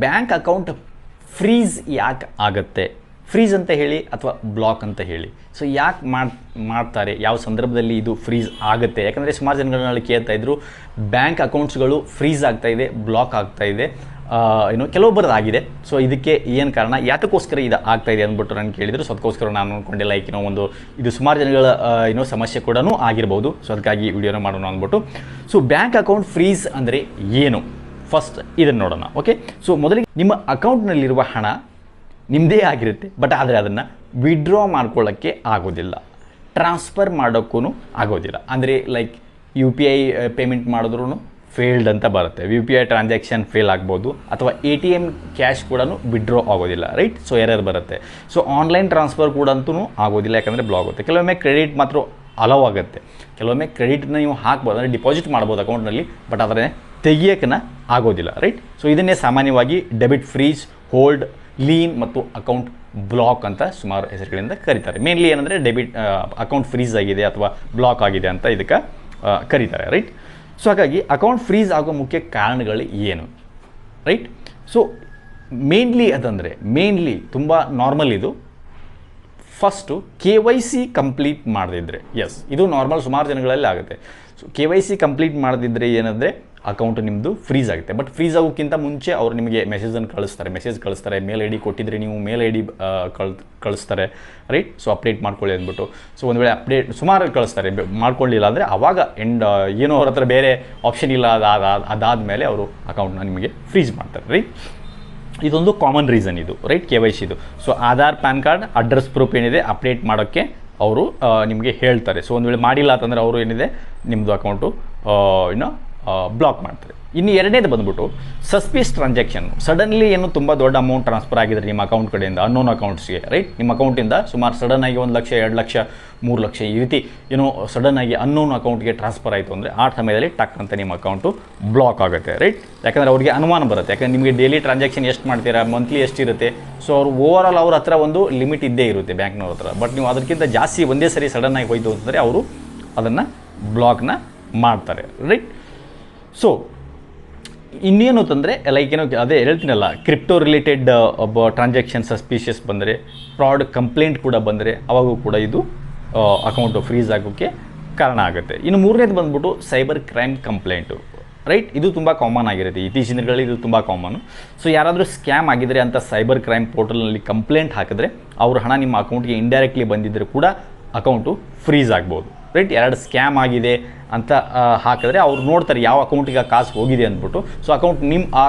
Bank account freeze ಯಾಕೆ ಆಗುತ್ತೆ, freeze ಅಂತ ಹೇಳಿ ಅಥವಾ ಬ್ಲಾಕ್ ಅಂತ ಹೇಳಿ. ಸೊ ಯಾಕೆ ಮಾಡ್ತಾರೆ, ಯಾವ ಸಂದರ್ಭದಲ್ಲಿ ಇದು ಫ್ರೀಸ್ ಆಗುತ್ತೆ? ಯಾಕಂದರೆ ಸುಮಾರು ಜನಗಳಲ್ಲಿ ಕೇಳ್ತಾ ಇದ್ರು ಬ್ಯಾಂಕ್ ಅಕೌಂಟ್ಸ್ಗಳು ಫ್ರೀಸ್ ಆಗ್ತಾಯಿದೆ, ಬ್ಲಾಕ್ ಆಗ್ತಾಯಿದೆ, ಕೆಲವೊಬ್ಬರದ್ದು ಆಗಿದೆ. ಸೊ ಇದಕ್ಕೆ ಏನು ಕಾರಣ, ಯಾತಕ್ಕೋಸ್ಕರ ಇದು ಆಗ್ತಾಯಿದೆ ಅಂದ್ಬಿಟ್ಟು ನಾನು ಕೇಳಿದರು. ಸೊ ಅದಕ್ಕೋಸ್ಕರ ನಾನು ಅಂದ್ಕೊಂಡೆ ಒಂದು ಇದು ಸುಮಾರು ಜನಗಳ ಸಮಸ್ಯೆ ಕೂಡ ಆಗಿರ್ಬೋದು. ಸೊ ಅದಕ್ಕಾಗಿ ವಿಡಿಯೋನ ಮಾಡೋಣ ಅಂದ್ಬಿಟ್ಟು. ಸೊ ಬ್ಯಾಂಕ್ ಅಕೌಂಟ್ ಫ್ರೀಸ್ ಅಂದರೆ ಏನು, ಫಸ್ಟ್ ಇದನ್ನು ನೋಡೋಣ. ಓಕೆ, ಸೊ ಮೊದಲಿಗೆ ನಿಮ್ಮ ಅಕೌಂಟ್ನಲ್ಲಿರುವ ಹಣ ನಿಮ್ಮದೇ ಆಗಿರುತ್ತೆ, ಬಟ್ ಆದರೆ ಅದನ್ನು ವಿಡ್ರಾ ಮಾಡ್ಕೊಳ್ಳೋಕ್ಕೆ ಆಗೋದಿಲ್ಲ, ಟ್ರಾನ್ಸ್ಫರ್ ಮಾಡೋಕ್ಕೂ ಆಗೋದಿಲ್ಲ. ಅಂದರೆ ಲೈಕ್ UPI ಪೇಮೆಂಟ್ ಮಾಡಿದ್ರೂ ಫೇಲ್ಡ್ ಅಂತ ಬರುತ್ತೆ, UPI ಟ್ರಾನ್ಸಾಕ್ಷನ್ ಫೇಲ್ ಆಗ್ಬೋದು, ಅಥವಾ ATM ಕ್ಯಾಶ್ ಕೂಡ ವಿಡ್ರಾ ಆಗೋದಿಲ್ಲ, ರೈಟ್. ಸೊ ಎರರ್ ಬರುತ್ತೆ. ಸೊ ಆನ್ಲೈನ್ ಟ್ರಾನ್ಸ್ಫರ್ ಕೂಡ ಅಂತೂ ಆಗೋದಿಲ್ಲ, ಯಾಕಂದರೆ ಬ್ಲಾಕ್ ಆಗುತ್ತೆ. ಕೆಲವೊಮ್ಮೆ ಕ್ರೆಡಿಟ್ ಮಾತ್ರ ಅಲೌ ಆಗುತ್ತೆ, ಕೆಲವೊಮ್ಮೆ ಕ್ರೆಡಿಟ್ನ ನೀವು ಹಾಕ್ಬೋದು, ಅಂದರೆ ಡಿಪಾಸಿಟ್ ಮಾಡ್ಬೋದು ಅಕೌಂಟ್ನಲ್ಲಿ, ಬಟ್ ಅದನ್ನೇ ತೆಗಿಯೋಕ್ಕನ್ನ ಆಗೋದಿಲ್ಲ, ರೈಟ್. ಸೊ ಇದನ್ನೇ ಸಾಮಾನ್ಯವಾಗಿ ಡೆಬಿಟ್ ಫ್ರೀಸ್, ಹೋಲ್ಡ್, ಲೀನ್ ಮತ್ತು ಅಕೌಂಟ್ ಬ್ಲಾಕ್ ಅಂತ ಸುಮಾರು ಹೆಸರುಗಳಿಂದ ಕರೀತಾರೆ. ಮೇನ್ಲಿ ಏನಂದರೆ ಅಕೌಂಟ್ ಫ್ರೀಸ್ ಆಗಿದೆ ಅಥವಾ ಬ್ಲಾಕ್ ಆಗಿದೆ ಅಂತ ಇದಕ್ಕೆ ಕರೀತಾರೆ, ರೈಟ್. ಸೊ ಹಾಗಾಗಿ ಅಕೌಂಟ್ ಫ್ರೀಸ್ ಆಗೋ ಮುಖ್ಯ ಕಾರಣಗಳು ಏನು, ರೈಟ್. ಸೊ ಮೇನ್ಲಿ ತುಂಬ ನಾರ್ಮಲ್ ಇದು. ಫಸ್ಟು KYC ಕಂಪ್ಲೀಟ್ ಮಾಡದಿದ್ದರೆ, ಎಸ್ ಇದು ನಾರ್ಮಲ್ ಸುಮಾರು ಜನಗಳಲ್ಲಿ ಆಗುತ್ತೆ. ಸೊ KYC ಕಂಪ್ಲೀಟ್ ಮಾಡದಿದ್ದರೆ ಏನಂದರೆ ಅಕೌಂಟ್ ನಿಮ್ಮದು ಫ್ರೀಸ್ ಆಗುತ್ತೆ. ಬಟ್ ಫ್ರೀಸ್ ಆಗೋಕ್ಕಿಂತ ಮುಂಚೆ ಅವರು ನಿಮಗೆ ಮೆಸೇಜ್ ಕಳಿಸ್ತಾರೆ, ಮೇಲ್ ID ಕೊಟ್ಟಿದ್ರೆ ನೀವು ಮೇಲ್ ID ಕಳಿಸ್ತಾರೆ, ರೈಟ್. ಸೊ ಅಪ್ಡೇಟ್ ಮಾಡ್ಕೊಳ್ಳಿ ಅಂದ್ಬಿಟ್ಟು. ಸೊ ಒಂದು ವೇಳೆ ಅಪ್ಡೇಟ್ ಸುಮಾರು ಕಳಿಸ್ತಾರೆ, ಮಾಡ್ಕೊಳ್ಳಿಲ್ಲ ಅಂದರೆ ಆವಾಗ ಏನೋ ಅವ್ರ ಹತ್ರ ಬೇರೆ ಆಪ್ಷನ್ ಇಲ್ಲ, ಅದಾದಮೇಲೆ ಅವರು ಅಕೌಂಟ್ನ ನಿಮಗೆ ಫ್ರೀಸ್ ಮಾಡ್ತಾರೆ, ರೈಟ್. ಇದೊಂದು ಕಾಮನ್ ರೀಸನ್ ಇದು, ರೈಟ್, KYC ಇದು. So Aadhaar, PAN card, address proof ಏನಿದೆ ಅಪ್ಡೇಟ್ ಮಾಡೋಕ್ಕೆ ಅವರು ನಿಮಗೆ ಹೇಳ್ತಾರೆ. ಸೊ ಒಂದು ವೇಳೆ ಮಾಡಿಲ್ಲ ಅಂತಂದರೆ ಅವರು ಏನಿದೆ ನಿಮ್ಮದು ಅಕೌಂಟು ಬ್ಲಾಕ್ ಮಾಡ್ತಾರೆ. ಇನ್ನು ಎರಡನೇದು ಬಂದ್ಬಿಟ್ಟು ಸಸ್ಪಿಯಸ್ ಟ್ರಾನ್ಸಾಕ್ಷನ್. ಸಡನ್ಲಿ ಏನು ತುಂಬ ದೊಡ್ಡ ಅಮೌಂಟ್ ಟ್ರಾನ್ಸ್ಫರ್ ಆಗಿದ್ರೆ ನಿಮ್ಮ ಅಕೌಂಟ್ ಕಡೆಯಿಂದ ಅನ್ನೋನ್ ಅಕೌಂಟ್ಸ್ಗೆ, ರೈಟ್. ನಿಮ್ಮ ಅಕೌಂಟಿಂದ ಸುಮಾರು ಸಡನ್ನಾಗಿ 1 ಲಕ್ಷ, 2 ಲಕ್ಷ, 3 ಲಕ್ಷ ಈ ರೀತಿ ಏನೋ ಸಡನ್ನಾಗಿ ಅನ್ನೋನ್ ಅಕೌಂಟ್ಗೆ ಟ್ರಾನ್ಸ್ಫರ್ ಆಯಿತು ಅಂದರೆ ಆ ಸಮಯದಲ್ಲಿ ಟಕ್ ಅಂತ ನಿಮ್ಮ ಅಕೌಂಟು ಬ್ಲಾಕ್ ಆಗುತ್ತೆ, ರೈಟ್. ಯಾಕಂದರೆ ಅವ್ರಿಗೆ ಅನುಮಾನ ಬರುತ್ತೆ, ಯಾಕಂದರೆ ನಿಮಗೆ ಡೈಲಿ ಟ್ರಾನ್ಸಾಕ್ಷನ್ ಎಷ್ಟು ಮಾಡ್ತೀರಾ, ಮಂತ್ಲಿ ಎಷ್ಟಿರುತ್ತೆ. ಸೊ ಅವರು ಓವರಾಲ್ ಅವ್ರ ಹತ್ರ ಒಂದು ಲಿಮಿಟ್ ಇದ್ದೇ ಇರುತ್ತೆ ಬ್ಯಾಂಕ್ನವ್ರ ಹತ್ರ. ಬಟ್ ನೀವು ಅದಕ್ಕಿಂತ ಜಾಸ್ತಿ ಒಂದೇ ಸರಿ ಸಡನ್ನಾಗಿ ಹೋಯ್ತು ಅಂತಂದರೆ ಅವರು ಅದನ್ನು ಬ್ಲಾಕ್ನ ಮಾಡ್ತಾರೆ, ರೈಟ್. ಸೊ ಇನ್ನೇನು ಅಂತಂದರೆ ಲೈಕ್ ಏನೋ ಅದೇ ಹೇಳ್ತೀನಲ್ಲ, ಕ್ರಿಪ್ಟೋ ರಿಲೇಟೆಡ್ ಟ್ರಾನ್ಸಾಕ್ಷನ್ ಸಸ್ಪಿಷಿಯಸ್ ಬಂದರೆ, ಫ್ರಾಡ್ ಕಂಪ್ಲೇಂಟ್ ಕೂಡ ಬಂದರೆ ಅವಾಗೂ ಕೂಡ ಇದು ಅಕೌಂಟು ಫ್ರೀಸ್ ಆಗೋಕ್ಕೆ ಕಾರಣ ಆಗುತ್ತೆ. ಇನ್ನು ಮೂರನೇದು ಬಂದ್ಬಿಟ್ಟು ಸೈಬರ್ ಕ್ರೈಮ್ ಕಂಪ್ಲೇಂಟು, ರೈಟ್. ಇದು ತುಂಬ ಕಾಮನ್ ಆಗಿರುತ್ತೆ ಇತ್ತೀಚಿನ ದಿನಗಳಲ್ಲಿ, ಇದು ತುಂಬ ಕಾಮನು. ಸೊ ಯಾರಾದರೂ ಸ್ಕ್ಯಾಮ್ ಆಗಿದ್ದರೆ ಅಂತ ಸೈಬರ್ ಕ್ರೈಮ್ ಪೋರ್ಟಲ್ನಲ್ಲಿ ಕಂಪ್ಲೇಂಟ್ ಹಾಕಿದ್ರೆ ಅವ್ರ ಹಣ ನಿಮ್ಮ ಅಕೌಂಟ್ಗೆ ಇಂಡೈರೆಕ್ಟ್ಲಿ ಬಂದಿದ್ದರೆ ಕೂಡ ಅಕೌಂಟು ಫ್ರೀಸ್ ಆಗ್ಬೋದು, ರೈಟ್. ಎರಡು ಸ್ಕ್ಯಾಮ್ ಆಗಿದೆ ಅಂತ ಹಾಕಿದ್ರೆ ಅವ್ರು ನೋಡ್ತಾರೆ ಯಾವ ಅಕೌಂಟಿಗೆ ಆ ಕಾಸು ಹೋಗಿದೆ ಅಂದ್ಬಿಟ್ಟು. ಸೊ ಆ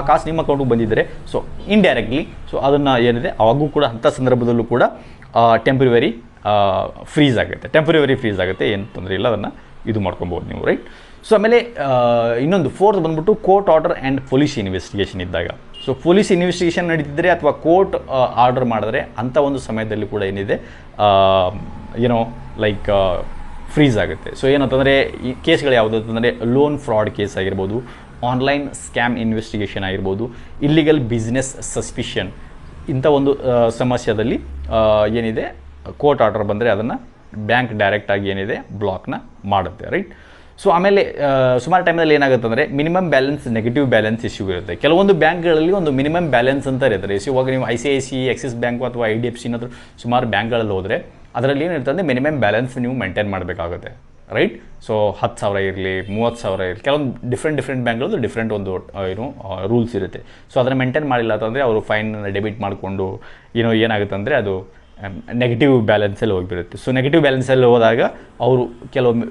ಕಾಸು ನಿಮ್ಮ ಅಕೌಂಟಿಗೆ ಬಂದಿದ್ದರೆ ಸೊ ಇಂಡೈರೆಕ್ಟ್ಲಿ ಸೊ ಅದನ್ನು ಏನಿದೆ ಅವಾಗೂ ಕೂಡ ಅಂಥ ಸಂದರ್ಭದಲ್ಲೂ ಕೂಡ ಟೆಂಪ್ರವರಿ ಫ್ರೀಸ್ ಆಗುತ್ತೆ, ಏನು ತೊಂದರೆ ಇಲ್ಲ, ಅದನ್ನು ಇದು ಮಾಡ್ಕೊಬೋದು ನೀವು, ರೈಟ್. ಸೊ ಆಮೇಲೆ ಇನ್ನೊಂದು ಫೋರ್ತ್ ಬಂದ್ಬಿಟ್ಟು court order and police investigation ಇದ್ದಾಗ. ಸೊ ಪೊಲೀಸ್ ಇನ್ವೆಸ್ಟಿಗೇಷನ್ ನಡೀತಿದ್ರೆ ಅಥವಾ ಕೋರ್ಟ್ ಆರ್ಡರ್ ಮಾಡಿದ್ರೆ ಅಂಥ ಒಂದು ಸಮಯದಲ್ಲಿ ಕೂಡ ಏನಿದೆ ಲೈಕ್ ಫ್ರೀಸ್ ಆಗುತ್ತೆ. ಸೊ ಏನಂತಂದರೆ ಈ ಕೇಸ್ಗಳು ಯಾವುದು ಅಂತಂದರೆ ಲೋನ್ ಫ್ರಾಡ್ ಕೇಸ್ ಆಗಿರ್ಬೋದು, ಆನ್ಲೈನ್ ಸ್ಕ್ಯಾಮ್ ಇನ್ವೆಸ್ಟಿಗೇಷನ್ ಆಗಿರ್ಬೋದು, ಇಲ್ಲಿಗಲ್ ಬಿಸ್ನೆಸ್ ಸಸ್ಪಿಷನ್, ಇಂಥ ಒಂದು ಸಮಸ್ಯೆಯಲ್ಲಿ ಏನಿದೆ ಕೋರ್ಟ್ ಆರ್ಡರ್ ಬಂದರೆ ಅದನ್ನು ಬ್ಯಾಂಕ್ ಡೈರೆಕ್ಟಾಗಿ ಏನಿದೆ ಬ್ಲಾಕ್ನ ಮಾಡುತ್ತೆ, ರೈಟ್. ಸೊ ಆಮೇಲೆ ಸುಮಾರು ಟೈಮಲ್ಲಿ ಏನಾಗುತ್ತೆ ಅಂದರೆ minimum balance, negative balance issue ಇರುತ್ತೆ. ಕೆಲವೊಂದು ಬ್ಯಾಂಕ್ಗಳಲ್ಲಿ ಒಂದು ಮಿನಿಮಮ್ ಬ್ಯಾಲೆನ್ಸ್ ಅಂತ ಇರ್ತಾರೆ. ಸೊ ಇವಾಗ ನೀವು ICICI, ಆಕ್ಸಿಸ್ ಬ್ಯಾಂಕು ಅಥವಾ IDFC ಏನಾದರೂ ಸುಮಾರು ಬ್ಯಾಂಕ್ಗಳಲ್ಲಿ ಹೋದರೆ ಅದರಲ್ಲಿ ಏನಿರ್ತದೆ ಅಂದರೆ ಮಿನಿಮಮ್ ಬ್ಯಾಲೆನ್ಸ್ ನೀವು ಮೇಂಟೈನ್ ಮಾಡಬೇಕಾಗುತ್ತೆ, ರೈಟ್. ಸೊ 10,000 ಇರಲಿ, 30,000 ಇರಲಿ, ಕೆಲವೊಂದು ಡಿಫ್ರೆಂಟ್ ಬ್ಯಾಂಕ್ಗಳದ್ದು ಡಿಫ್ರೆಂಟ್ ಒಂದು ರೂಲ್ಸ್ ಇರುತ್ತೆ. ಸೊ ಅದನ್ನು ಮೇಂಟೈನ್ ಮಾಡಿಲ್ಲ ಅಂತಂದರೆ ಅವರು ಫೈನ್ ಡೆಬಿಟ್ ಮಾಡಿಕೊಂಡು ಏನಾಗುತ್ತೆ ಅಂದರೆ ಅದು ನೆಗೆಟಿವ್ ಬ್ಯಾಲೆನ್ಸಲ್ಲಿ ಹೋಗಿಬಿಡುತ್ತೆ. ಸೊ ನೆಗೆಟಿವ್ ಬ್ಯಾಲೆನ್ಸಲ್ಲಿ ಹೋದಾಗ ಅವರು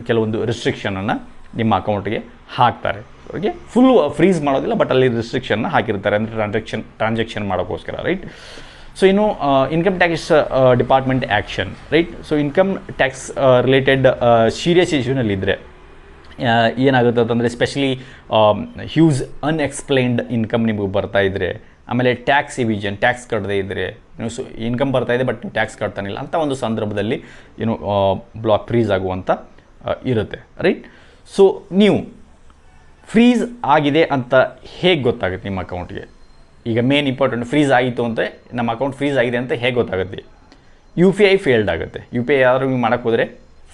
ಕೆಲವೊಂದು ರಿಸ್ಟ್ರಿಕ್ಷನನ್ನು ನಿಮ್ಮ ಅಕೌಂಟ್ಗೆ ಹಾಕ್ತಾರೆ. ಅವ್ರಿಗೆ ಫುಲ್ ಫ್ರೀಸ್ ಮಾಡೋದಿಲ್ಲ, ಬಟ್ ಅಲ್ಲಿ ರಿಸ್ಟ್ರಿಕ್ಷನ್ನ ಹಾಕಿರ್ತಾರೆ, ಅಂದರೆ ಟ್ರಾನ್ಸಾಕ್ಷನ್ ಮಾಡೋಕ್ಕೋಸ್ಕರ, ರೈಟ್. ಸೊ ಇನ್ನು income tax department action, right. So income tax related serious ಇಶ್ಯೂನಲ್ಲಿದ್ದರೆ ಏನಾಗುತ್ತೆ ಅಂತಂದರೆ ಸ್ಪೆಷಲಿ ಹ್ಯೂಜ್ ಅನ್ಎಕ್ಸ್ಪ್ಲೈನ್ಡ್ ಇನ್ಕಮ್ ನಿಮಗೆ ಬರ್ತಾ ಇದ್ದರೆ, ಆಮೇಲೆ ಟ್ಯಾಕ್ಸ್ ಇವಿಷನ್, ಟ್ಯಾಕ್ಸ್ ಕಟ್ಟದೇ ಇದ್ದರೆ, ಸೊ ಇನ್ಕಮ್ ಬರ್ತಾ ಇದೆ ಬಟ್ ನೀವು ಟ್ಯಾಕ್ಸ್ ಕಟ್ತಾನಿಲ್ಲ ಅಂಥ ಒಂದು ಸಂದರ್ಭದಲ್ಲಿ ಬ್ಲಾಕ್ ಫ್ರೀಸ್ ಆಗುವಂಥ ಇರುತ್ತೆ, ರೈಟ್. ಸೊ ನೀವು ಫ್ರೀಸ್ ಆಗಿದೆ ಅಂತ ಹೇಗೆ ಗೊತ್ತಾಗುತ್ತೆ ನಿಮ್ಮ ಅಕೌಂಟ್ಗೆ? ಈಗ ಮೇನ್ ಇಂಪಾರ್ಟೆಂಟ್, ಫ್ರೀಸ್ ಆಯಿತು ಅಂದರೆ ನಮ್ಮ ಅಕೌಂಟ್ ಫ್ರೀಸ್ ಆಗಿದೆ ಅಂತ ಹೇಗೆ ಗೊತ್ತಾಗುತ್ತೆ? UPI ಫೇಲ್ಡ್ ಆಗುತ್ತೆ. UPI ಯಾರು ನೀವು ಮಾಡೋಕ್ಕೆ ಹೋದರೆ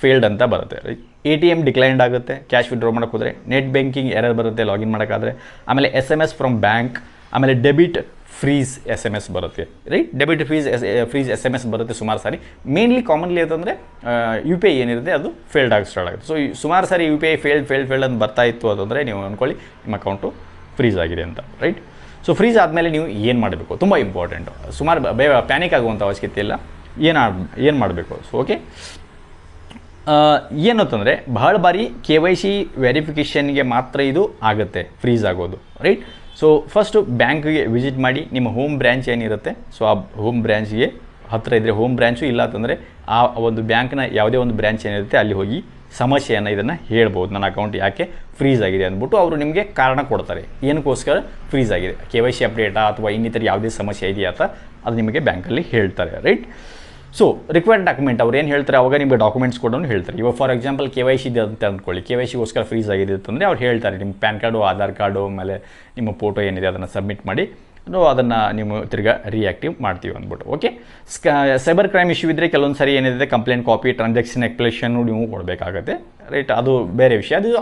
ಫೇಲ್ಡ್ ಅಂತ ಬರುತ್ತೆ, ರೈಟ್. ATM ಡಿಕ್ಲೈನ್ಡ್ ಆಗುತ್ತೆ, ಕ್ಯಾಶ್ ವಿಡ್ರಾ ಮಾಡೋಕ್ಕೆ ಹೋದರೆ. ನೆಟ್ ಬ್ಯಾಂಕಿಂಗ್ ಎರರ್ ಬರುತ್ತೆ ಲಾಗಿನ್ ಮಾಡೋಕ್ಕಾದರೆ. ಆಮೇಲೆ SMS ಫ್ರಮ್ ಬ್ಯಾಂಕ್ ಆಮೇಲೆ ಡೆಬಿಟ್ ಫ್ರೀಸ್ SMS ಬರುತ್ತೆ, ರೈಟ್. ಡೆಬಿಟ್ ಫ್ರೀಸ್ SMS ಬರುತ್ತೆ ಸುಮಾರು ಸಾರಿ. ಮೇನ್ಲಿ ಕಾಮನ್ಲಿ ಅಂತಂದರೆ UPI ಏನಿರುತ್ತೆ ಅದು ಫೇಲ್ಡ್ ಆಗಿ ಸ್ಟಾರ್ಟ್ ಆಗುತ್ತೆ. ಸೊ ಸುಮಾರು ಸಾರಿ UPI ಫೇಲ್ಡ್ ಅಂತ ಬರ್ತಾ ಇತ್ತು ಅಂತಂದರೆ ನೀವು ಅಂದ್ಕೊಳ್ಳಿ ನಿಮ್ಮ ಅಕೌಂಟು ಫ್ರೀಸ್ ಆಗಿದೆ ಅಂತ, ರೈಟ್. ಸೊ ಫ್ರೀಸ್ ಆದಮೇಲೆ ನೀವು ಏನು ಮಾಡಬೇಕು, ತುಂಬ ಇಂಪಾರ್ಟೆಂಟು. ಸುಮಾರು ಪ್ಯಾನಿಕ್ ಆಗುವಂಥ ಅವಶ್ಯಕತೆ ಇಲ್ಲ. ಏನು ಮಾಡಬೇಕು? ಸೊ ಓಕೆ, ಏನು ಅಂತಂದರೆ ಬಹಳ ಬಾರಿ KYC ವೆರಿಫಿಕೇಷನ್ಗೆ ಮಾತ್ರ ಇದು ಆಗುತ್ತೆ ಫ್ರೀಸ್ ಆಗೋದು, ರೈಟ್. ಸೊ ಫಸ್ಟು ಬ್ಯಾಂಕ್ಗೆ ವಿಸಿಟ್ ಮಾಡಿ, ನಿಮ್ಮ ಹೋಮ್ ಬ್ರ್ಯಾಂಚ್ ಏನಿರುತ್ತೆ ಸೊ ಆ ಹೋಮ್ ಬ್ರ್ಯಾಂಚ್ಗೆ ಹತ್ತಿರ ಇದ್ದರೆ ಹೋಮ್ ಬ್ರ್ಯಾಂಚು, ಇಲ್ಲ ಅಂತಂದರೆ ಆ ಒಂದು ಬ್ಯಾಂಕ್ನ ಯಾವುದೇ ಒಂದು ಬ್ರ್ಯಾಂಚ್ ಏನಿರುತ್ತೆ ಅಲ್ಲಿ ಹೋಗಿ ಸಮಸ್ಯೆಯನ್ನು ಇದನ್ನು ಹೇಳ್ಬೋದು, ನನ್ನ ಅಕೌಂಟ್ ಯಾಕೆ ಫ್ರೀಸ್ ಆಗಿದೆ ಅಂದ್ಬಿಟ್ಟು ಅವರು ನಿಮಗೆ ಕಾರಣ ಕೊಡ್ತಾರೆ, ಏನಕ್ಕೋಸ್ಕರ ಫ್ರೀಸ್ ಆಗಿದೆ, KYC ಅಪ್ಡೇಟಾ ಅಥವಾ ಇನ್ನಿತರ ಯಾವುದೇ ಸಮಸ್ಯೆ ಇದೆಯಾ ಅಂತ ಅದು ನಿಮಗೆ ಬ್ಯಾಂಕಲ್ಲಿ ಹೇಳ್ತಾರೆ, ರೈಟ್. ಸೊ ರಿಕ್ವೈರ್ಡ್ ಡಾಕ್ಯುಮೆಂಟ್ ಅವ್ರು ಏನು ಹೇಳ್ತಾರೆ ಅವಾಗ ನಿಮಗೆ ಡಾಕ್ಯುಮೆಂಟ್ಸ್ ಕೂಡ ಹೇಳ್ತಾರೆ. ಇವಾಗ ಫಾರ್ ಎಕ್ಸಾಂಪಲ್ KYC ಇದೆ ಅಂತ ಅಂದ್ಕೊಳ್ಳಿ, KYCಗೋಸ್ಕರ ಫ್ರೀಸ್ ಆಗಿದೆ ಅಂತಂದರೆ ಅವ್ರು ಹೇಳ್ತಾರೆ ನಿಮ್ಮ ಪ್ಯಾನ್ ಕಾರ್ಡು, ಆಧಾರ್ ಕಾರ್ಡು, ಆಮೇಲೆ ನಿಮ್ಮ ಫೋಟೋ ಏನಿದೆ ಅದನ್ನು ಸಬ್ಮಿಟ್ ಮಾಡಿ, ಅದನ್ನು ನೀವು ತಿರ್ಗಾ ರಿಯಾಕ್ಟಿವ್ ಮಾಡ್ತೀವಿ ಅಂದ್ಬಿಟ್ಟು, ಓಕೆ. ಸೈಬರ್ ಕ್ರೈಮ್ ಇಶ್ಯೂ ಇದ್ದರೆ ಕೆಲವೊಂದು ಸಾರಿ ಏನಿದೆ ಕಂಪ್ಲೇಂಟ್ ಕಾಪಿ, ಟ್ರಾನ್ಸಾಕ್ಷನ್ ಎಕ್ಸ್ಪ್ಲೇಷನ್ನು ನೀವು ಕೊಡಬೇಕಾಗತ್ತೆ, ರೈಟ್. ಅದು ಬೇರೆ ವಿಷಯ, ಅದು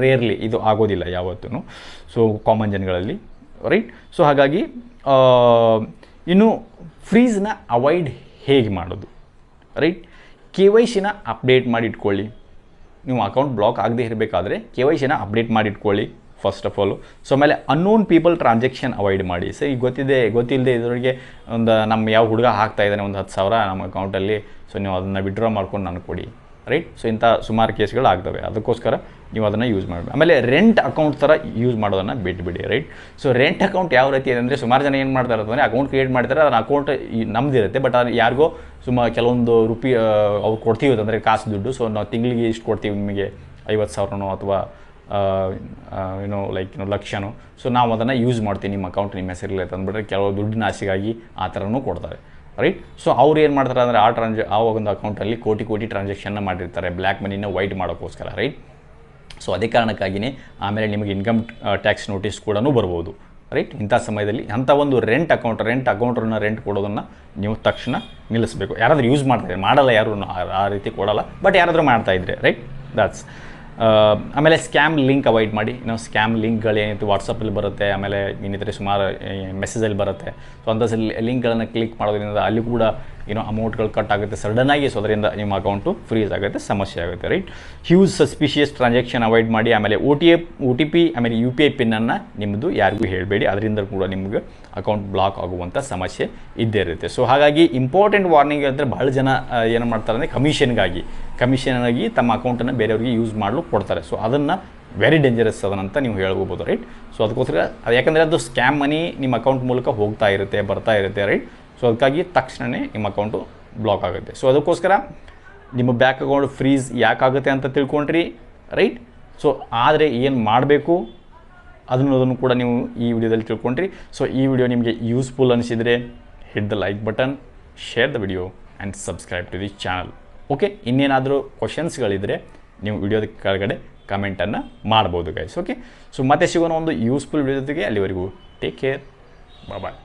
ರೇರ್ಲಿ ಇದು ಆಗೋದಿಲ್ಲ ಯಾವತ್ತೂ, ಸೊ ಕಾಮನ್ ಜನಗಳಲ್ಲಿ, ರೈಟ್. ಸೊ ಹಾಗಾಗಿ ಇನ್ನು ಫ್ರೀಸ್ನ ಅವಾಯ್ಡ್ ಹೇಗೆ ಮಾಡೋದು, ರೈಟ್. KYCನ ಅಪ್ಡೇಟ್ ಮಾಡಿ ಇಟ್ಕೊಳ್ಳಿ. ನೀವು ಅಕೌಂಟ್ ಬ್ಲಾಕ್ ಆಗದೆ ಇರಬೇಕಾದ್ರೆ KYCನ ಅಪ್ಡೇಟ್ ಮಾಡಿ ಇಟ್ಕೊಳ್ಳಿ ಫಸ್ಟ್ ಆಫ್ ಆಲು. ಸೊ ಆಮೇಲೆ ಅನ್ನೋನ್ ಪೀಪಲ್ ಟ್ರಾನ್ಸಾಕ್ಷನ್ ಅವಾಯ್ಡ್ ಮಾಡಿ. ಸೊ ಈಗ ಗೊತ್ತಿಲ್ಲದೆ ಇದರೊಳಗೆ ನಮ್ಮ ಯಾವ ಹುಡುಗ ಹಾಕ್ತಾ ಇದ್ದಾನೆ ಒಂದು 10,000 ನಮ್ಮ ಅಕೌಂಟಲ್ಲಿ, ಸೊ ನೀವು ಅದನ್ನು ವಿಡ್ರಾ ಮಾಡ್ಕೊಂಡು ನನಗೆ ಕೊಡಿ, ರೈಟ್. ಸೊ ಇಂಥ ಸುಮಾರು ಕೇಸ್ಗಳು ಆಗ್ತವೆ, ಅದಕ್ಕೋಸ್ಕರ ನೀವು ಅದನ್ನು ಯೂಸ್ ಮಾಡಿ. ಆಮೇಲೆ ರೆಂಟ್ ಅಕೌಂಟ್ ಥರ ಯೂಸ್ ಮಾಡೋದನ್ನು ಬಿಟ್ಬಿಡಿ, ರೈಟ್. ಸೊ ರೆಂಟ್ ಅಕೌಂಟ್ ಯಾವ ರೀತಿ ಇದೆ ಅಂದರೆ ಸುಮಾರು ಜನ ಏನು ಮಾಡ್ತಾರೆ ಅಂತಂದರೆ ಅಕೌಂಟ್ ಕ್ರಿಯೇಟ್ ಮಾಡ್ತಾರೆ, ಅದನ್ನ ಅಕೌಂಟ್ ನಮ್ಮದಿರುತ್ತೆ, ಬಟ್ ಅದು ಯಾರಿಗೋ ಕೆಲವೊಂದು ಅವ್ರು ಕೊಡ್ತೀವಿ ಅಂತಂದರೆ ಕಾಸು ದುಡ್ಡು. ಸೊ ನಾವು ತಿಂಗಳಿಗೆ ಇಷ್ಟು ಕೊಡ್ತೀವಿ ನಿಮಗೆ 50,000ನೋ ಅಥವಾ ಲಕ್ಷನೋ, ಸೊ ನಾವು ಅದನ್ನು ಯೂಸ್ ಮಾಡ್ತೀವಿ ನಿಮ್ಮ ಅಕೌಂಟ್ ನಿಮ್ಮ ಹೆಸರಿಲ್ಲ ಅಂದ್ಬಿಟ್ರೆ ಕೆಲವು ದುಡ್ಡಿನ ಆಸೆಗಾಗಿ ಆ ಥರನೂ ಕೊಡ್ತಾರೆ, ರೈಟ್. ಸೊ ಅವ್ರು ಏನು ಮಾಡ್ತಾರೆ ಅಂದರೆ ಆ ಒಂದು ಅಕೌಂಟಲ್ಲಿ ಕೋಟಿ ಟ್ರಾನ್ಸಾಕ್ಷನ್ನ ಮಾಡಿರ್ತಾರೆ ಬ್ಲ್ಯಾಕ್ ಮನಿನ ವೈಟ್ ಮಾಡೋಕ್ಕೋಸ್ಕರ, ರೈಟ್. ಸೊ ಅದೇ ಕಾರಣಕ್ಕಾಗಿಯೇ ಆಮೇಲೆ ನಿಮಗೆ ಇನ್ಕಮ್ ಟ್ಯಾಕ್ಸ್ ನೋಟಿಸ್ ಕೂಡ ಬರ್ಬೋದು, ರೈಟ್. ಇಂಥ ಸಮಯದಲ್ಲಿ ಅಂಥ ಒಂದು ರೆಂಟ್ ಅಕೌಂಟನ್ನು ರೆಂಟ್ ಕೊಡೋದನ್ನು ನೀವು ತಕ್ಷಣ ನಿಲ್ಲಿಸಬೇಕು. ಯಾರಾದರೂ ಯೂಸ್ ಮಾಡ್ತಾರೆ, ಮಾಡಲ್ಲ ಯಾರು ಆ ರೀತಿ ಕೊಡಲ್ಲ, ಬಟ್ ಯಾರಾದರೂ ಮಾಡ್ತಾಯಿದ್ರೆ, ರೈಟ್. ದಾಟ್ಸ್ ಆಮೇಲೆ ಸ್ಕ್ಯಾಮ್ ಲಿಂಕ್ ಅವಾಯ್ಡ್ ಮಾಡಿ. ನಾವು ಸ್ಕ್ಯಾಮ್ ಲಿಂಕ್ಗಳೇನಿತ್ತು ವಾಟ್ಸಪ್ಪಲ್ಲಿ ಬರುತ್ತೆ, ಆಮೇಲೆ ಇನ್ನಿತರೆ ಸುಮಾರು ಮೆಸೇಜಲ್ಲಿ ಬರುತ್ತೆ. ಸೊ ಅಂಥ ಲಿಂಕ್ಗಳನ್ನು ಕ್ಲಿಕ್ ಮಾಡೋದ್ರಿಂದ ಅಲ್ಲಿ ಕೂಡ ಅಮೌಂಟ್ಗಳು ಕಟ್ ಆಗುತ್ತೆ ಸಡನ್ನಾಗಿ. ಸೊ ಅದರಿಂದ ನಿಮ್ಮ ಅಕೌಂಟು ಫ್ರೀಸ್ ಆಗುತ್ತೆ, ಸಮಸ್ಯೆ ಆಗುತ್ತೆ, right. Huge suspicious transaction avoid ಮಾಡಿ. ಆಮೇಲೆ OTP ಆಮೇಲೆ UPI ಪಿನ್ನನ್ನು ನಿಮ್ಮದು ಯಾರಿಗೂ ಹೇಳಬೇಡಿ, ಅದರಿಂದ ಕೂಡ ನಿಮಗೆ ಅಕೌಂಟ್ ಬ್ಲಾಕ್ ಆಗುವಂಥ ಸಮಸ್ಯೆ ಇದ್ದೇ ಇರುತ್ತೆ. ಸೊ ಹಾಗಾಗಿ ಇಂಪಾರ್ಟೆಂಟ್ ವಾರ್ನಿಂಗ್ ಅಂದರೆ ಬಹಳ ಜನ ಏನು ಮಾಡ್ತಾರೆ ಅಂದರೆ ಕಮಿಷನ್ಗಾಗಿ ತಮ್ಮ ಅಕೌಂಟನ್ನು ಬೇರೆಯವ್ರಿಗೆ ಯೂಸ್ ಮಾಡಲು ಕೊಡ್ತಾರೆ. ಸೊ ಅದನ್ನು ವೆರಿ ಡೇಂಜರಸ್ ಅದನ್ನಂತ ನೀವು ಹೇಳ್ಬೋದು, ರೈಟ್. ಸೊ ಅದಕ್ಕೋಸ್ಕರ ಯಾಕಂದರೆ ಅದು ಸ್ಕ್ಯಾಮ್ ಮನಿ ನಿಮ್ಮ ಅಕೌಂಟ್ ಮೂಲಕ ಹೋಗ್ತಾ ಇರುತ್ತೆ, ಬರ್ತಾ ಇರುತ್ತೆ, ರೈಟ್. ಸೊ ಅದಕ್ಕಾಗಿ ತಕ್ಷಣವೇ ನಿಮ್ಮ ಅಕೌಂಟು ಬ್ಲಾಕ್ ಆಗುತ್ತೆ. ಸೊ ಅದಕ್ಕೋಸ್ಕರ ನಿಮ್ಮ ಬ್ಯಾಂಕ್ ಅಕೌಂಟ್ ಫ್ರೀಸ್ ಯಾಕಾಗುತ್ತೆ ಅಂತ ತಿಳ್ಕೊಂಡ್ರಿ, ರೈಟ್. ಸೊ ಆದರೆ ಏನು ಮಾಡಬೇಕು ಅದನ್ನು ಕೂಡ ನೀವು ಈ ವಿಡಿಯೋದಲ್ಲಿ ತಿಳ್ಕೊಂಡ್ರಿ. ಸೊ ಈ ವಿಡಿಯೋ ನಿಮಗೆ ಯೂಸ್ಫುಲ್ ಅನಿಸಿದರೆ hit the like button, share the video and subscribe to the channel, okay. ಇನ್ನೇನಾದರೂ ಕ್ವಶನ್ಸ್ಗಳಿದ್ದರೆ ನೀವು ವಿಡಿಯೋದ ಕೆಳಗಡೆ ಕಮೆಂಟನ್ನು ಮಾಡ್ಬೋದು ಗೈಸ್, ಓಕೆ. ಸೊ ಮತ್ತೆ ಸಿಗೋಣ ಒಂದು ಯೂಸ್ಫುಲ್ ವಿಡಿಯೋ ಜೊತೆಗೆ. ಅಲ್ಲಿವರೆಗೂ ಟೇಕ್ ಕೇರ್, ಬಾಯ್.